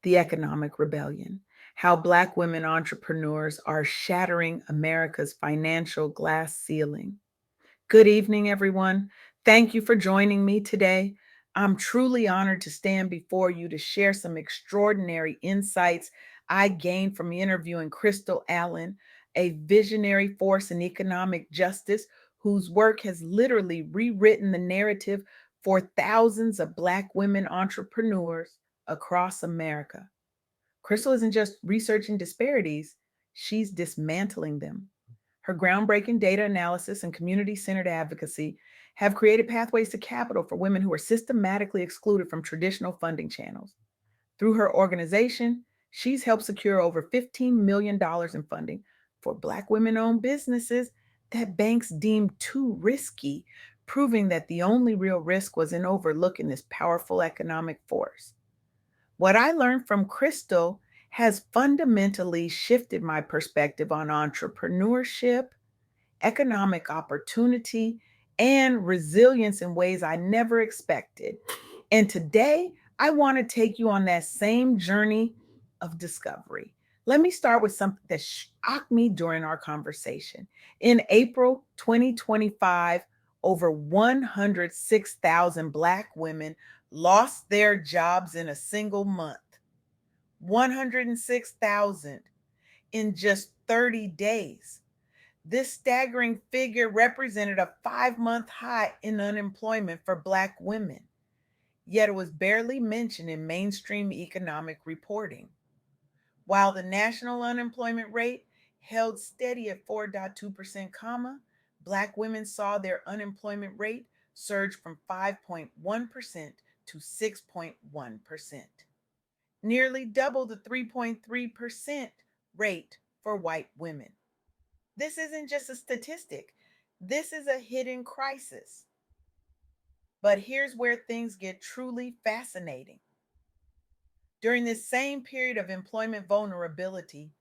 The Economic Rebellion: How Black Women Entrepreneurs Are Shattering America's Financial Glass Ceiling. Good evening, everyone. Thank you for joining me today. I'm truly honored to stand before you to share some extraordinary insights I gained from interviewing Crystal Allen, a visionary force in economic justice whose work has literally rewritten the narrative for thousands of Black women entrepreneurs across America. Crystal isn't just researching disparities, she's dismantling them. Her groundbreaking data analysis and community centered advocacy have created pathways to capital for women who are systematically excluded from traditional funding channels. Through her organization, she's helped secure over $15 million in funding for Black women owned businesses that banks deemed too risky, proving that the only real risk was in overlooking this powerful economic force. What I learned from Crystal has fundamentally shifted my perspective on entrepreneurship, economic opportunity, and resilience in ways I never expected. And today, I want to take you on that same journey of discovery. Let me start with something that shocked me during our conversation. In April 2025, over 106,000 Black women lost their jobs in a single month. 106,000 in just 30 days. This staggering figure represented a 5-month high in unemployment for Black women, yet it was barely mentioned in mainstream economic reporting. While the national unemployment rate held steady at 4.2%, Black women saw their unemployment rate surge from 5.1% to 6.1%, nearly double the 3.3% rate for white women. This isn't just a statistic, this is a hidden crisis. But here's where things get truly fascinating. During this same period of employment vulnerability,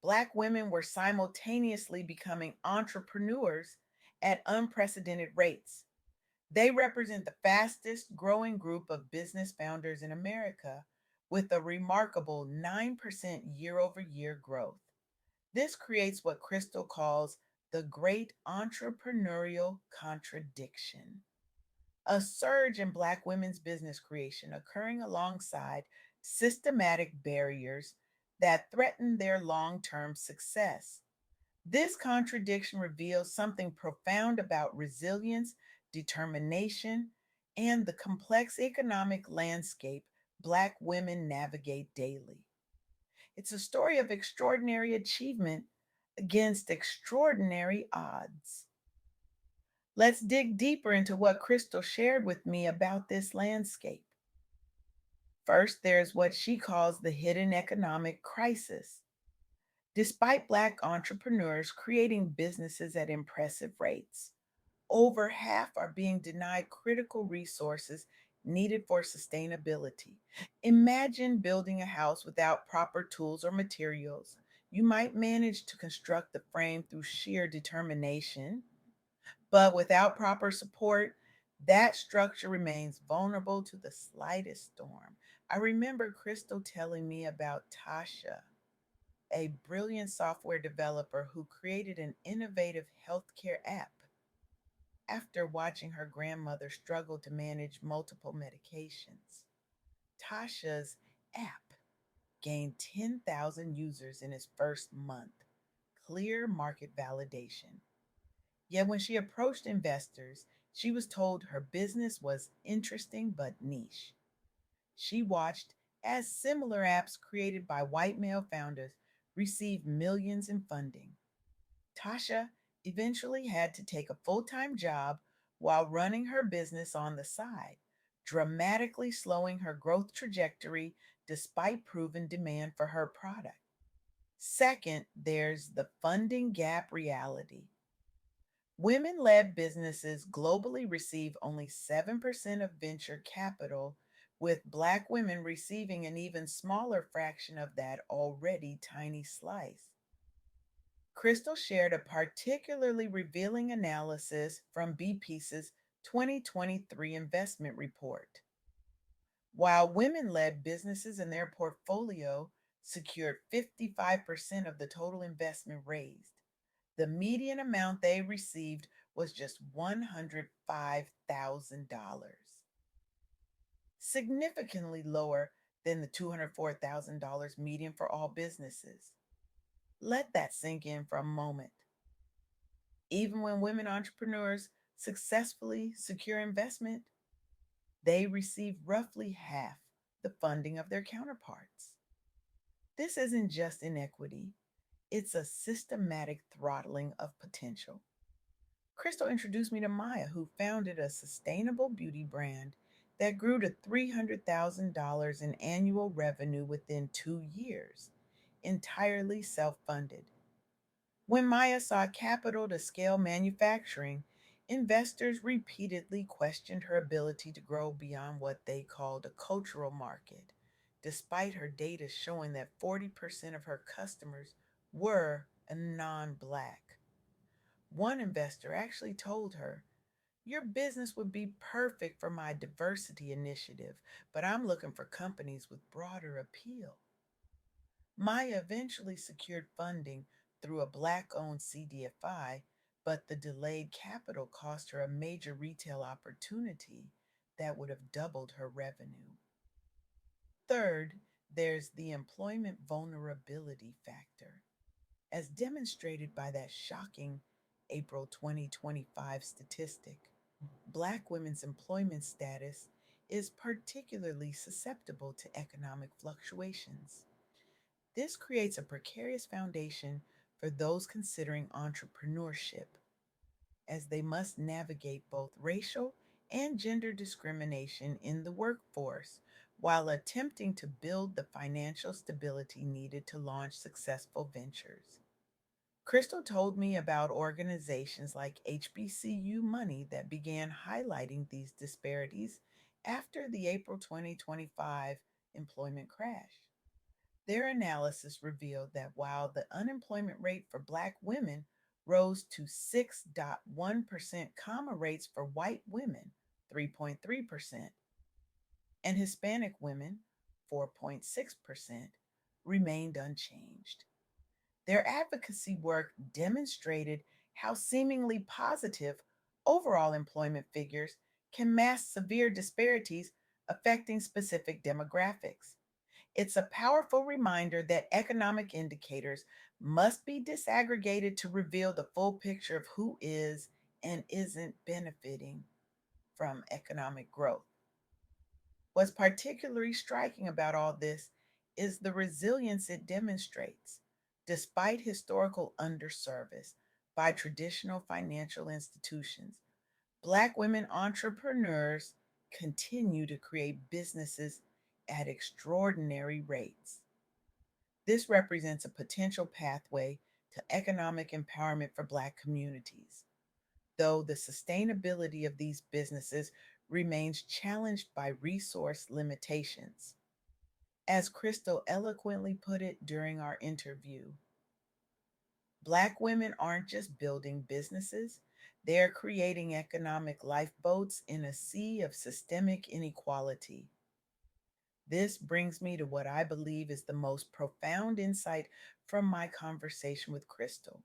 Black women were simultaneously becoming entrepreneurs at unprecedented rates. They represent the fastest growing group of business founders in America, with a remarkable 9% year over year growth. This creates what Crystal calls the great entrepreneurial contradiction, a surge in Black women's business creation occurring alongside systematic barriers that threaten their long term success. This contradiction reveals something profound about resilience, determination, and the complex economic landscape Black women navigate daily. It's a story of extraordinary achievement against extraordinary odds. Let's dig deeper into what Crystal shared with me about this landscape. First, there's what she calls the hidden economic crisis. Despite Black entrepreneurs creating businesses at impressive rates, over half are being denied critical resources needed for sustainability. Imagine building a house without proper tools or materials. You might manage to construct the frame through sheer determination, but without proper support, that structure remains vulnerable to the slightest storm. I remember Crystal telling me about Tasha, a brilliant software developer who created an innovative healthcare app after watching her grandmother struggle to manage multiple medications. Tasha's app gained 10,000 users in its first month, clear market validation. Yet when she approached investors, she was told her business was interesting but niche. She watched as similar apps created by white male founders received millions in funding. Tasha eventually had to take a full time job while running her business on the side, dramatically slowing her growth trajectory despite proven demand for her product. Second, there's the funding gap reality. Women led businesses globally receive only 7% of venture capital, with Black women receiving an even smaller fraction of that already tiny slice. Crystal shared a particularly revealing analysis from BP's 2023 investment report. While women led businesses in their portfolio secured 55% of the total investment raised, the median amount they received was just $105,000, significantly lower than the $204,000 median for all businesses. Let that sink in for a moment. Even when women entrepreneurs successfully secure investment, they receive roughly half the funding of their counterparts. This isn't just inequity, it's a systematic throttling of potential. Crystal introduced me to Maya, who founded a sustainable beauty brand that grew to $300,000 in annual revenue within 2 years, entirely self funded. When Maya saw capital to scale manufacturing, investors repeatedly questioned her ability to grow beyond what they called a cultural market, despite her data showing that 40% of her customers were non Black. One investor actually told her, "Your business would be perfect for my diversity initiative, but I'm looking for companies with broader appeal." Maya eventually secured funding through a Black owned CDFI, but the delayed capital cost her a major retail opportunity that would have doubled her revenue. Third, there's the employment vulnerability factor. As demonstrated by that shocking April 2025 statistic, Black women's employment status is particularly susceptible to economic fluctuations. This creates a precarious foundation for those considering entrepreneurship, as they must navigate both racial and gender discrimination in the workforce while attempting to build the financial stability needed to launch successful ventures. Crystal told me about organizations like HBCU Money that began highlighting these disparities after the April 2025 employment crash. Their analysis revealed that while the unemployment rate for Black women rose to 6.1%, comma rates for white women, 3.3%, and Hispanic women, 4.6%, remained unchanged. Their advocacy work demonstrated how seemingly positive overall employment figures can mask severe disparities affecting specific demographics. It's a powerful reminder that economic indicators must be disaggregated to reveal the full picture of who is and isn't benefiting from economic growth. What's particularly striking about all this is the resilience it demonstrates. Despite historical underservice by traditional financial institutions, Black women entrepreneurs continue to create businesses at extraordinary rates. This represents a potential pathway to economic empowerment for Black communities, though the sustainability of these businesses remains challenged by resource limitations. As Crystal eloquently put it during our interview, Black women aren't just building businesses, they're creating economic lifeboats in a sea of systemic inequality. This brings me to what I believe is the most profound insight from my conversation with Crystal.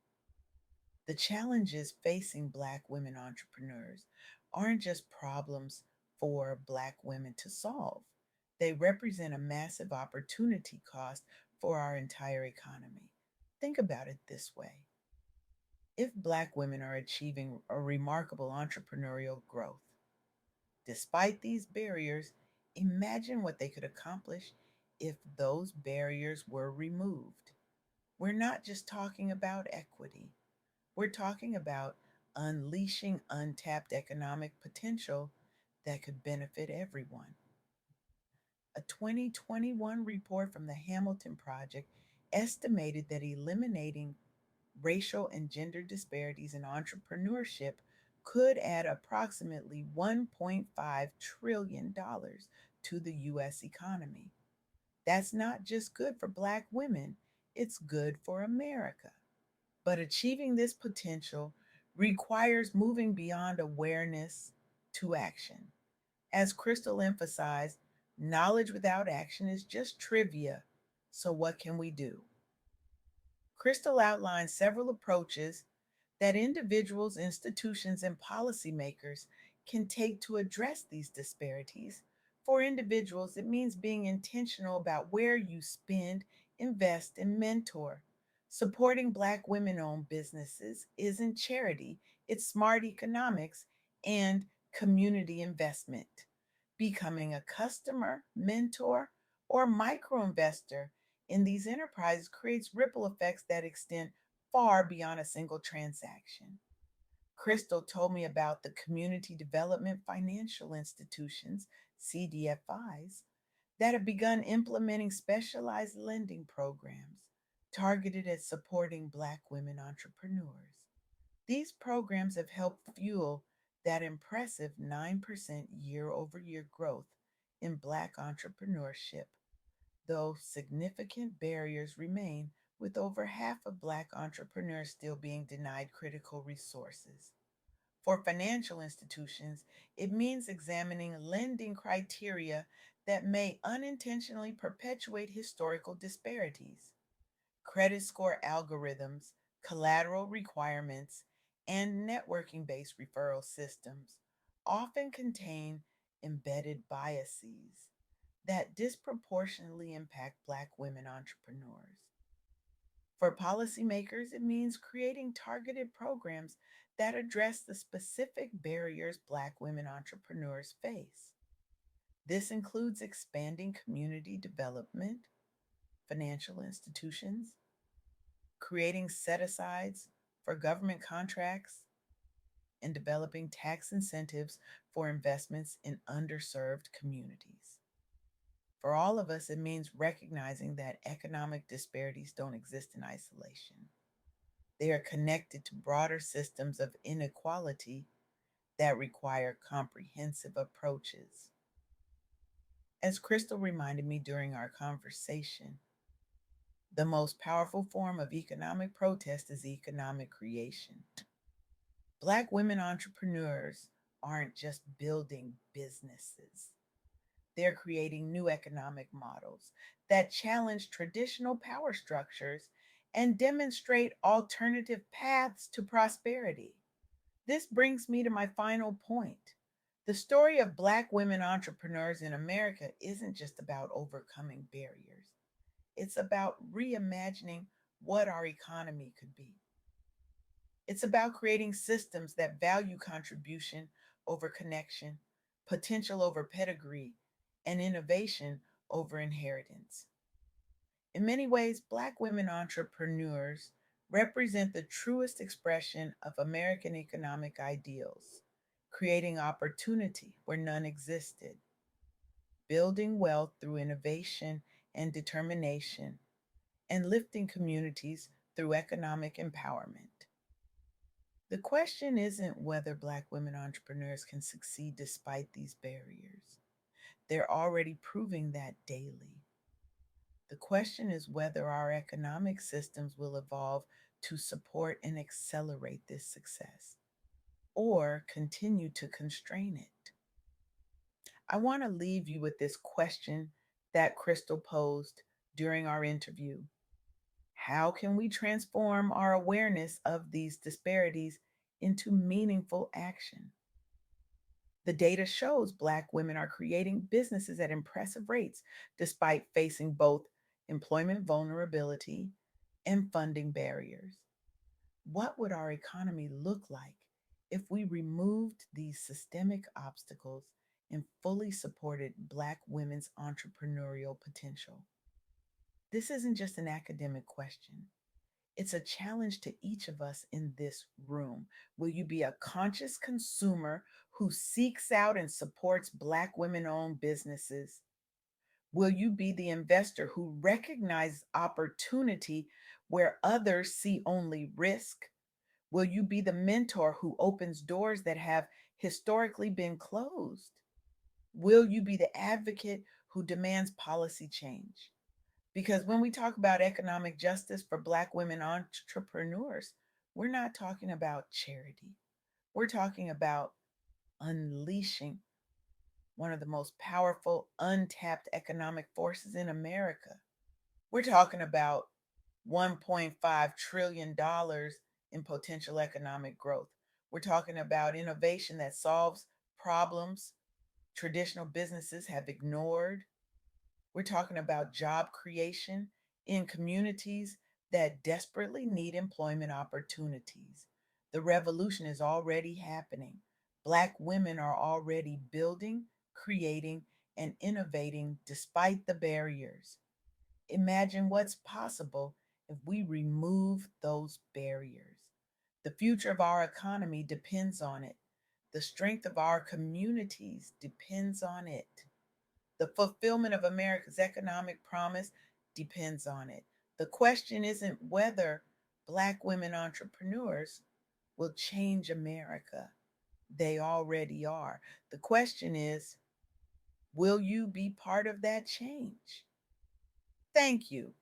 The challenges facing Black women entrepreneurs aren't just problems for Black women to solve, they represent a massive opportunity cost for our entire economy. Think about it this way: if Black women are achieving a remarkable entrepreneurial growth, despite these barriers, imagine what they could accomplish if those barriers were removed. We're not just talking about equity, we're talking about unleashing untapped economic potential that could benefit everyone. A 2021 report from the Hamilton Project estimated that eliminating racial and gender disparities in entrepreneurship could add approximately $1.5 trillion to the US economy. That's not just good for Black women, it's good for America. But achieving this potential requires moving beyond awareness to action. As Crystal emphasized, Knowledge without action is just trivia. So, what can we do? Crystal outlines several approaches that individuals, institutions, and policymakers can take to address these disparities. For individuals, it means being intentional about where you spend, invest, and mentor. Supporting Black women owned businesses isn't charity, it's smart economics and community investment. Becoming a customer, mentor, or micro investor in these enterprises creates ripple effects that extend far beyond a single transaction. Crystal told me about the Community Development Financial Institutions, CDFIs, that have begun implementing specialized lending programs targeted at supporting Black women entrepreneurs. These programs have helped fuel that impressive 9% year over year growth in Black entrepreneurship, though significant barriers remain, with over half of Black entrepreneurs still being denied critical resources. For financial institutions, it means examining lending criteria that may unintentionally perpetuate historical disparities. Credit score algorithms, collateral requirements, and networking based referral systems often contain embedded biases that disproportionately impact Black women entrepreneurs. For policymakers, it means creating targeted programs that address the specific barriers Black women entrepreneurs face. This includes expanding community development, financial institutions, creating set asides for government contracts, and developing tax incentives for investments in underserved communities. For all of us, it means recognizing that economic disparities don't exist in isolation. They are connected to broader systems of inequality that require comprehensive approaches. As Crystal reminded me during our conversation, the most powerful form of economic protest is economic creation. Black women entrepreneurs aren't just building businesses, they're creating new economic models that challenge traditional power structures and demonstrate alternative paths to prosperity. This brings me to my final point. The story of Black women entrepreneurs in America isn't just about overcoming barriers, it's about reimagining what our economy could be. It's about creating systems that value contribution over connection, potential over pedigree, and innovation over inheritance. In many ways, Black women entrepreneurs represent the truest expression of American economic ideals, creating opportunity where none existed, building wealth through innovation and determination, and lifting communities through economic empowerment. The question isn't whether Black women entrepreneurs can succeed despite these barriers. They're already proving that daily. The question is whether our economic systems will evolve to support and accelerate this success or continue to constrain it. I want to leave you with this question that Crystal posed during our interview. How can we transform our awareness of these disparities into meaningful action? The data shows Black women are creating businesses at impressive rates despite facing both employment vulnerability and funding barriers. What would our economy look like if we removed these systemic obstacles and fully supported Black women's entrepreneurial potential? This isn't just an academic question. It's a challenge to each of us in this room. Will you be a conscious consumer who seeks out and supports Black women owned businesses? Will you be the investor who recognizes opportunity where others see only risk? Will you be the mentor who opens doors that have historically been closed? Will you be the advocate who demands policy change? Because when we talk about economic justice for Black women entrepreneurs, we're not talking about charity. We're talking about unleashing one of the most powerful, untapped economic forces in America. We're talking about $1.5 trillion in potential economic growth. We're talking about innovation that solves problems traditional businesses have ignored. We're talking about job creation in communities that desperately need employment opportunities. The revolution is already happening. Black women are already building, creating, and innovating despite the barriers. Imagine what's possible if we remove those barriers. The future of our economy depends on it. The strength of our communities depends on it. The fulfillment of America's economic promise depends on it. The question isn't whether Black women entrepreneurs will change America. They already are. The question is, will you be part of that change? Thank you